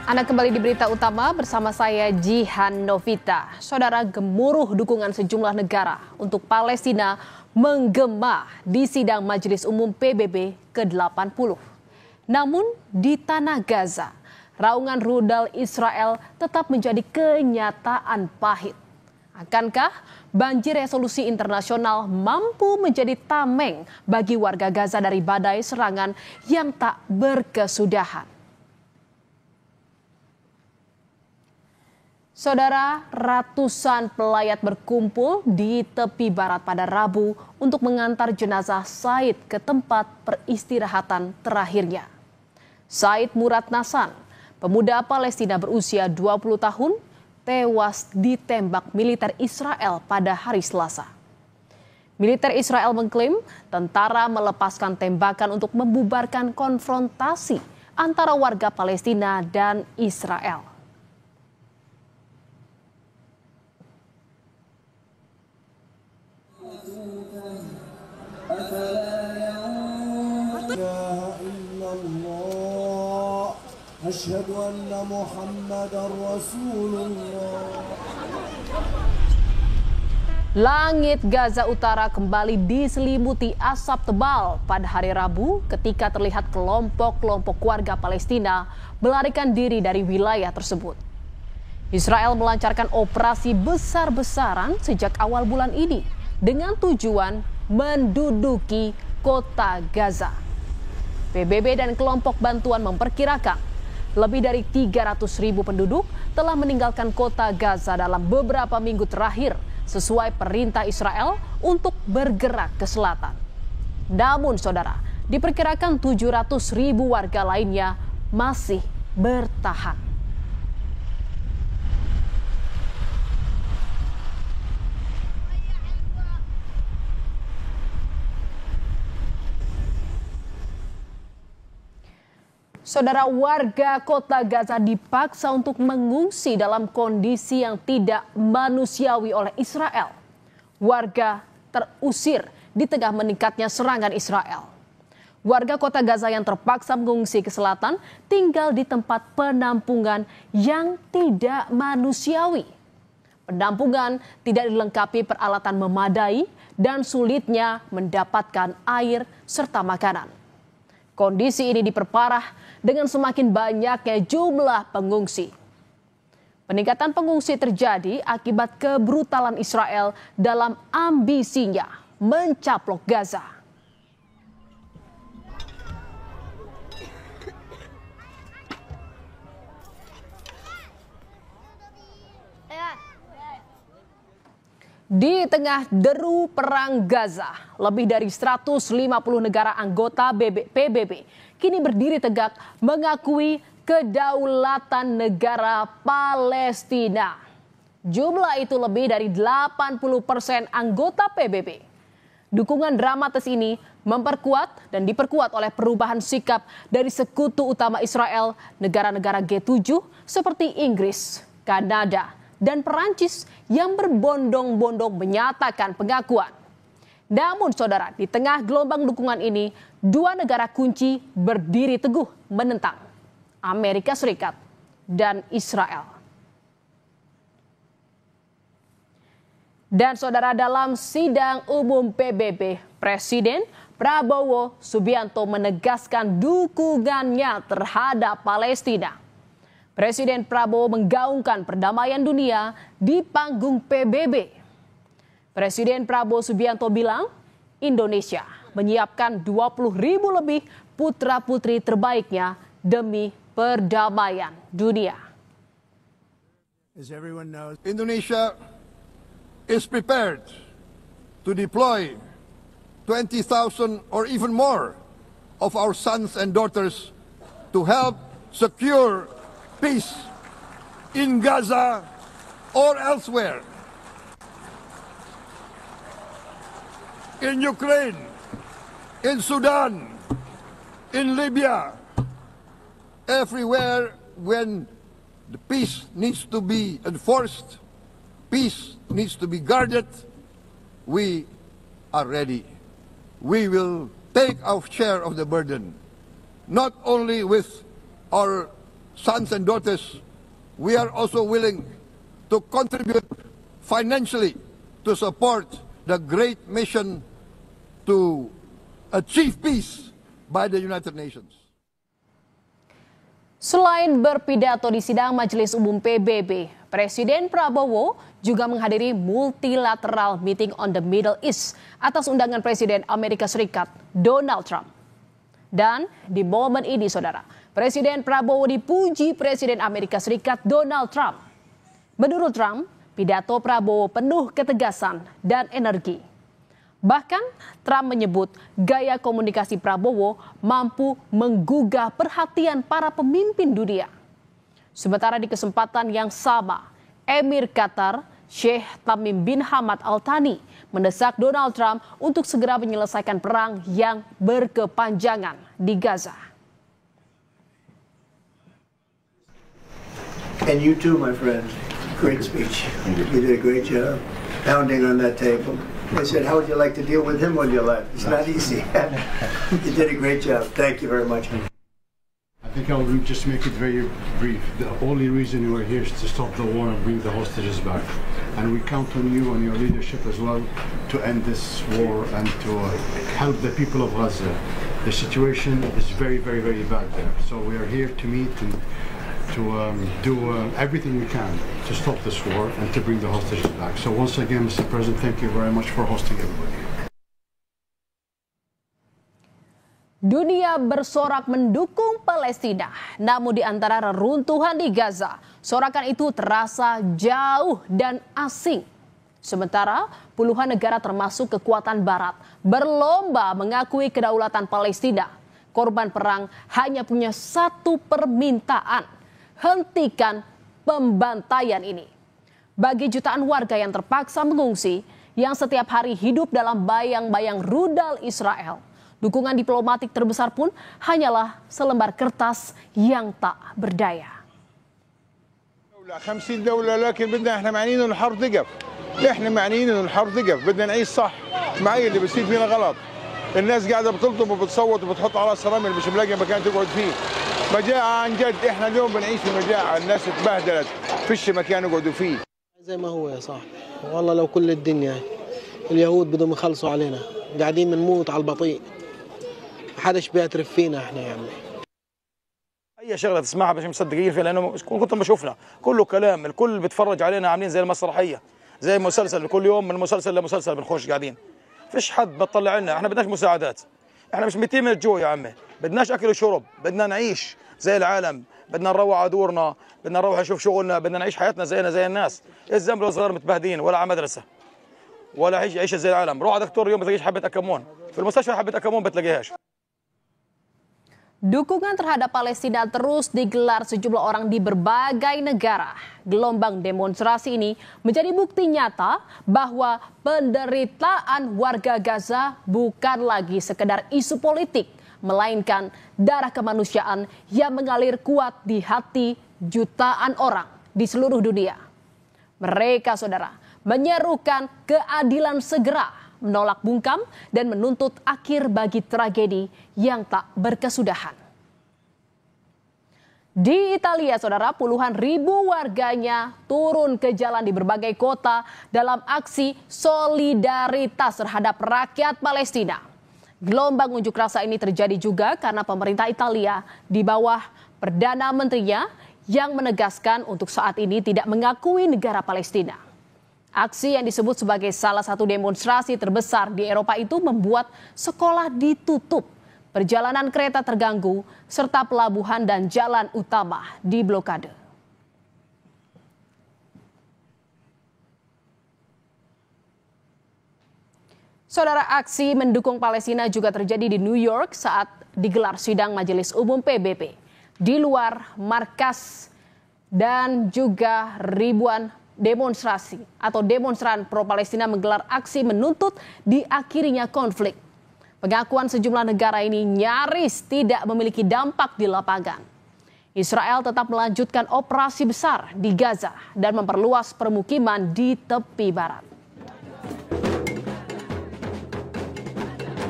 Anda kembali di berita utama bersama saya Jihan Novita. Saudara, gemuruh dukungan sejumlah negara untuk Palestina menggema di sidang Majelis Umum PBB ke-80. Namun di tanah Gaza, raungan rudal Israel tetap menjadi kenyataan pahit. Akankah banjir resolusi internasional mampu menjadi tameng bagi warga Gaza dari badai serangan yang tak berkesudahan? Saudara, ratusan pelayat berkumpul di tepi barat pada Rabu untuk mengantar jenazah Said ke tempat peristirahatan terakhirnya. Said Murad Nasan, pemuda Palestina berusia 20 tahun, tewas ditembak militer Israel pada hari Selasa. Militer Israel mengklaim tentara melepaskan tembakan untuk membubarkan konfrontasi antara warga Palestina dan Israel. Asyhadu anna Muhammadar Rasulullah. Langit Gaza Utara kembali diselimuti asap tebal pada hari Rabu ketika terlihat kelompok-kelompok warga Palestina melarikan diri dari wilayah tersebut. Israel melancarkan operasi besar-besaran sejak awal bulan ini dengan tujuan menduduki kota Gaza. PBB dan kelompok bantuan memperkirakan lebih dari 300.000 penduduk telah meninggalkan kota Gaza dalam beberapa minggu terakhir sesuai perintah Israel untuk bergerak ke selatan. Namun saudara, diperkirakan 700.000 warga lainnya masih bertahan. Saudara, warga kota Gaza dipaksa untuk mengungsi dalam kondisi yang tidak manusiawi oleh Israel. Warga terusir di tengah meningkatnya serangan Israel. Warga kota Gaza yang terpaksa mengungsi ke selatan tinggal di tempat penampungan yang tidak manusiawi. Penampungan tidak dilengkapi peralatan memadai dan sulitnya mendapatkan air serta makanan. Kondisi ini diperparah dengan semakin banyaknya jumlah pengungsi. Peningkatan pengungsi terjadi akibat kebrutalan Israel dalam ambisinya mencaplok Gaza. Di tengah deru perang Gaza, lebih dari 150 negara anggota PBB kini berdiri tegak mengakui kedaulatan negara Palestina. Jumlah itu lebih dari 80% anggota PBB. Dukungan dramatis ini memperkuat dan diperkuat oleh perubahan sikap dari sekutu utama Israel, negara-negara G7 seperti Inggris, Kanada, dan Perancis yang berbondong-bondong menyatakan pengakuan. Namun saudara, di tengah gelombang dukungan ini, dua negara kunci berdiri teguh menentang: Amerika Serikat dan Israel. Dan saudara, dalam sidang umum PBB, Presiden Prabowo Subianto menegaskan dukungannya terhadap Palestina. Presiden Prabowo menggaungkan perdamaian dunia di panggung PBB. Presiden Prabowo Subianto bilang Indonesia menyiapkan 20.000 lebih putra-putri terbaiknya demi perdamaian dunia. As everyone knows, Indonesia is prepared to deploy 20,000 or even more of our sons and daughters to help secure peace in Gaza or elsewhere. In Ukraine, in Sudan, in Libya, everywhere when the peace needs to be enforced, peace needs to be guarded, we are ready. We will take our share of the burden, not only with our sons and daughters, we are also willing to contribute financially to support the great mission to achieve peace by the United Nations. Selain berpidato di sidang Majelis Umum PBB, Presiden Prabowo juga menghadiri multilateral meeting on the Middle East atas undangan Presiden Amerika Serikat Donald Trump. Dan di momen ini, saudara, Presiden Prabowo dipuji Presiden Amerika Serikat Donald Trump. Menurut Trump, pidato Prabowo penuh ketegasan dan energi. Bahkan Trump menyebut gaya komunikasi Prabowo mampu menggugah perhatian para pemimpin dunia. Sementara di kesempatan yang sama, Emir Qatar Sheikh Tamim bin Hamad Al Thani mendesak Donald Trump untuk segera menyelesaikan perang yang berkepanjangan di Gaza. And you too, my friend. Great speech. You did a great job pounding on that table. I said, how would you like to deal with him when you left? It's not easy. You did a great job. Thank you very much. I think I'll just make it very brief. The only reason we're here is to stop the war and bring the hostages back. And we count on you and your leadership as well to end this war and to help the people of Gaza. The situation is very, very, very bad there. So we are here to meet and to do everything we can to stop this war and to bring the hostages back. So once again, Mr. President, thank you very much for hosting everybody. Dunia bersorak mendukung Palestina, namun di antara reruntuhan di Gaza, sorakan itu terasa jauh dan asing. Sementara puluhan negara termasuk kekuatan barat berlomba mengakui kedaulatan Palestina. Korban perang hanya punya satu permintaan: hentikan pembantaian ini. Bagi jutaan warga yang terpaksa mengungsi, yang setiap hari hidup dalam bayang-bayang rudal Israel, dukungan diplomatik terbesar pun hanyalah selembar kertas yang tak berdaya. 50 دولة لكن بدنا احنا معنيين انه الحرب تقف. احنا معنيين انه الحرب تقف، بدنا نعيش صح. معي اللي بيصير فينا غلط. الناس قاعدة بتلطم وبتصوت وبتحط على رامل مش ملاقي مكان تقعد فيه. مجاعة عن جد، احنا اليوم بنعيش في مجاعة، الناس اتبهدلت، فيش مكان يقعدوا فيه. زي ما هو يا صاحبي، والله لو كل الدنيا اليهود بدهم يخلصوا علينا، قاعدين بنموت على البطيء. محدش بيعترف فينا احنا يا عمي. اي شغله تسمعها مش مصدقين فيها، لانه كنت ما شفنا كله كلام، الكل بيتفرج علينا عاملين زي المسرحيه، زي مسلسل، كل يوم من مسلسل لمسلسل بنخش قاعدين. فيش حد بتطلع لنا، احنا بدناش مساعدات، احنا مش ميتين من الجوع يا عمي، بدناش اكل وشرب، بدنا نعيش زي العالم، بدنا نروح على دورنا، بدنا نروح نشوف شغلنا، بدنا نعيش حياتنا زينا زي الناس. الزمر الصغار متبهدين ولا على مدرسه ولا عيش زي العالم. روح على دكتور اليوم بتلاقيش حبه اكمون، في المستشفى حبه اكمون بتلاقيهاش. Dukungan terhadap Palestina terus digelar sejumlah orang di berbagai negara. Gelombang demonstrasi ini menjadi bukti nyata bahwa penderitaan warga Gaza bukan lagi sekedar isu politik, melainkan darah kemanusiaan yang mengalir kuat di hati jutaan orang di seluruh dunia. Mereka, saudara, menyerukan keadilan segera, menolak bungkam, dan menuntut akhir bagi tragedi yang tak berkesudahan. Di Italia, saudara, puluhan ribu warganya turun ke jalan di berbagai kota dalam aksi solidaritas terhadap rakyat Palestina. Gelombang unjuk rasa ini terjadi juga karena pemerintah Italia di bawah Perdana Menterinya yang menegaskan untuk saat ini tidak mengakui negara Palestina. Aksi yang disebut sebagai salah satu demonstrasi terbesar di Eropa itu membuat sekolah ditutup, perjalanan kereta terganggu, serta pelabuhan dan jalan utama diblokade. Saudara, aksi mendukung Palestina juga terjadi di New York saat digelar sidang Majelis Umum PBB. Di luar markas dan juga ribuan demonstrasi atau demonstran pro-Palestina menggelar aksi menuntut diakhirinya konflik. Pengakuan sejumlah negara ini nyaris tidak memiliki dampak di lapangan. Israel tetap melanjutkan operasi besar di Gaza dan memperluas permukiman di tepi barat.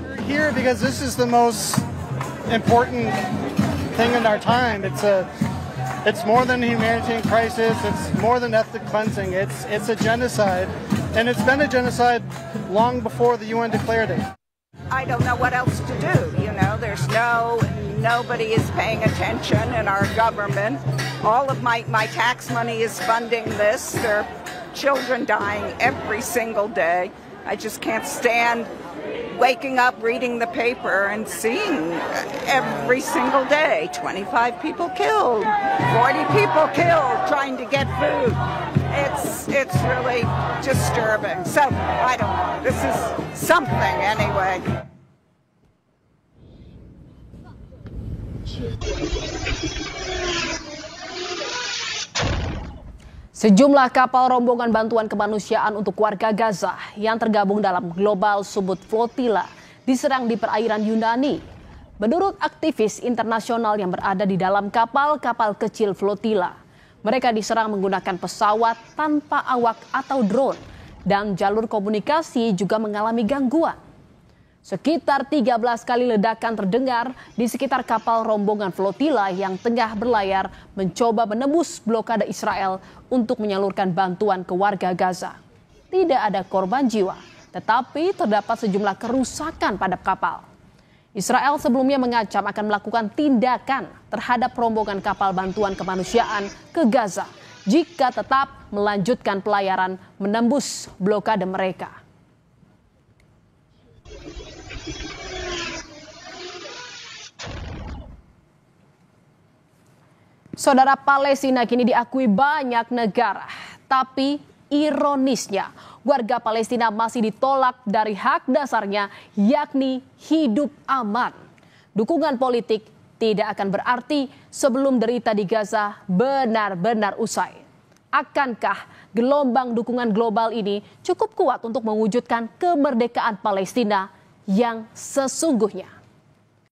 We're here because this is the most important thing in our time. It's It's more than a humanitarian crisis. It's more than ethnic cleansing. It's a genocide, and it's been a genocide long before the UN declared it. I don't know what else to do. You know, nobody is paying attention in our government. All of my tax money is funding this. There are children dying every single day. I just can't stand waking up, reading the paper, and seeing every single day 25 people killed, 40 people killed trying to get food. It's really disturbing. So I don't know. This is something anyway. Sejumlah kapal rombongan bantuan kemanusiaan untuk warga Gaza yang tergabung dalam Global Support Flotilla diserang di perairan Yunani. Menurut aktivis internasional yang berada di dalam kapal-kapal kecil flotilla, mereka diserang menggunakan pesawat tanpa awak atau drone dan jalur komunikasi juga mengalami gangguan. Sekitar 13 kali ledakan terdengar di sekitar kapal rombongan flotilla yang tengah berlayar mencoba menembus blokade Israel untuk menyalurkan bantuan ke warga Gaza. Tidak ada korban jiwa, tetapi terdapat sejumlah kerusakan pada kapal. Israel sebelumnya mengacam akan melakukan tindakan terhadap rombongan kapal bantuan kemanusiaan ke Gaza jika tetap melanjutkan pelayaran menembus blokade mereka. Saudara, Palestina kini diakui banyak negara, tapi ironisnya warga Palestina masih ditolak dari hak dasarnya, yakni hidup aman. Dukungan politik tidak akan berarti sebelum derita di Gaza benar-benar usai. Akankah gelombang dukungan global ini cukup kuat untuk mewujudkan kemerdekaan Palestina yang sesungguhnya?